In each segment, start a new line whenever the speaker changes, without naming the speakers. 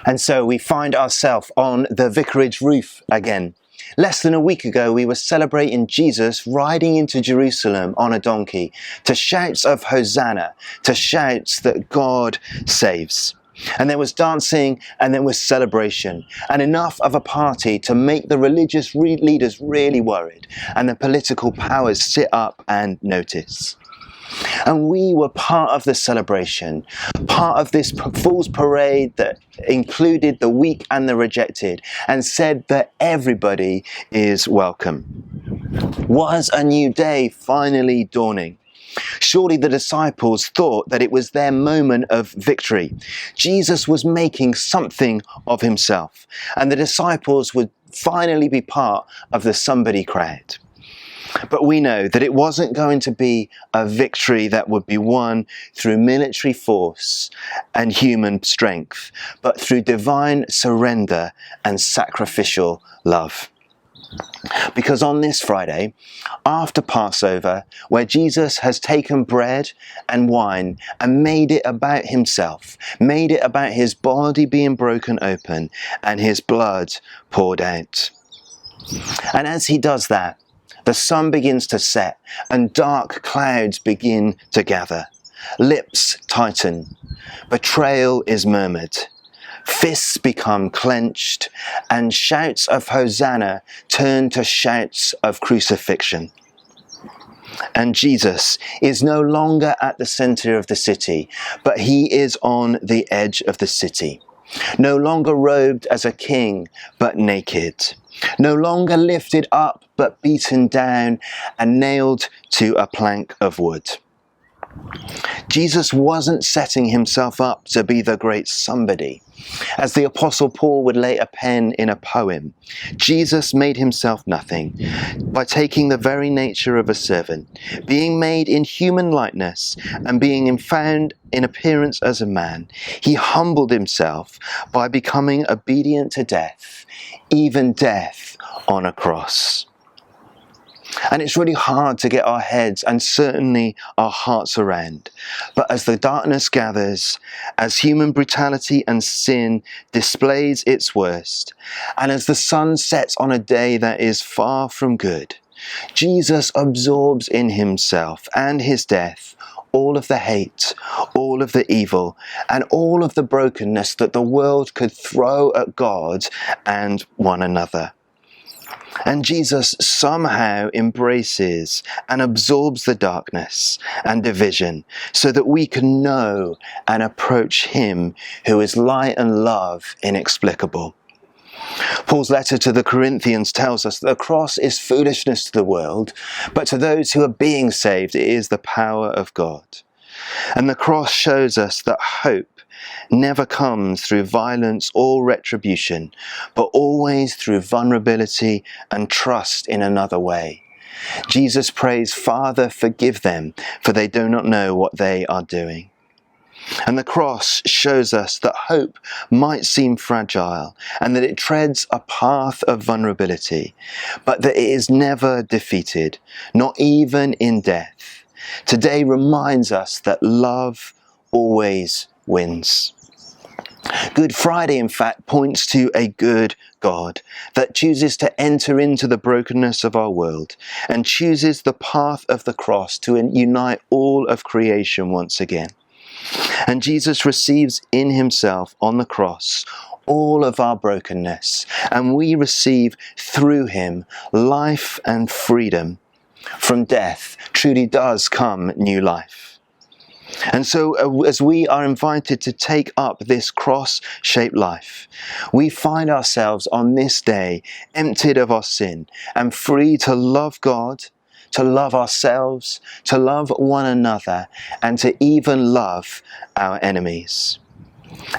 And so we find ourselves on the vicarage roof again. Less than a week ago, we were celebrating Jesus riding into Jerusalem on a donkey, to shouts of Hosanna, to shouts that God saves. And there was dancing and there was celebration, and enough of a party to make the religious leaders really worried and the political powers sit up and notice. And we were part of the celebration, part of this fool's parade that included the weak and the rejected, and said that everybody is welcome. Was a new day finally dawning? Surely the disciples thought that it was their moment of victory. Jesus was making something of himself, and the disciples would finally be part of the somebody crowd. But we know that it wasn't going to be a victory that would be won through military force and human strength, but through divine surrender and sacrificial love. Because on this Friday, after Passover, where Jesus has taken bread and wine and made it about himself, made it about his body being broken open and his blood poured out. And as he does that, the sun begins to set and dark clouds begin to gather. Lips tighten. Betrayal is murmured. Fists become clenched, and shouts of Hosanna turn to shouts of crucifixion. And Jesus is no longer at the center of the city, but he is on the edge of the city. No longer robed as a king, but naked. No longer lifted up, but beaten down and nailed to a plank of wood. Jesus wasn't setting himself up to be the great somebody. As the Apostle Paul would later pen in a poem, Jesus made himself nothing by taking the very nature of a servant, being made in human likeness and being found in appearance as a man. He humbled himself by becoming obedient to death, even death on a cross. And it's really hard to get our heads and certainly our hearts around. But as the darkness gathers, as human brutality and sin displays its worst, and as the sun sets on a day that is far from good, Jesus absorbs in himself and his death all of the hate, all of the evil, and all of the brokenness that the world could throw at God and one another. And Jesus somehow embraces and absorbs the darkness and division so that we can know and approach him who is light and love inexplicable. Paul's letter to the Corinthians tells us that the cross is foolishness to the world, but to those who are being saved, it is the power of God. And the cross shows us that hope never comes through violence or retribution, but always through vulnerability and trust in another way. Jesus prays, "Father, forgive them, for they do not know what they are doing." And the cross shows us that hope might seem fragile and that it treads a path of vulnerability, but that it is never defeated, not even in death. Today reminds us that love always wins. Good Friday, in fact, points to a good God that chooses to enter into the brokenness of our world and chooses the path of the cross to unite all of creation once again. And Jesus receives in himself on the cross all of our brokenness, and we receive through him life and freedom. From death truly does come new life. And so as we are invited to take up this cross-shaped life, we find ourselves on this day emptied of our sin and free to love God, to love ourselves, to love one another, and to even love our enemies.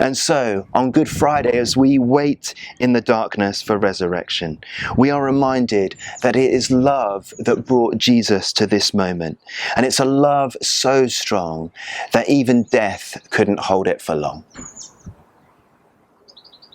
And so, on Good Friday, as we wait in the darkness for resurrection, we are reminded that it is love that brought Jesus to this moment. And it's a love so strong that even death couldn't hold it for long.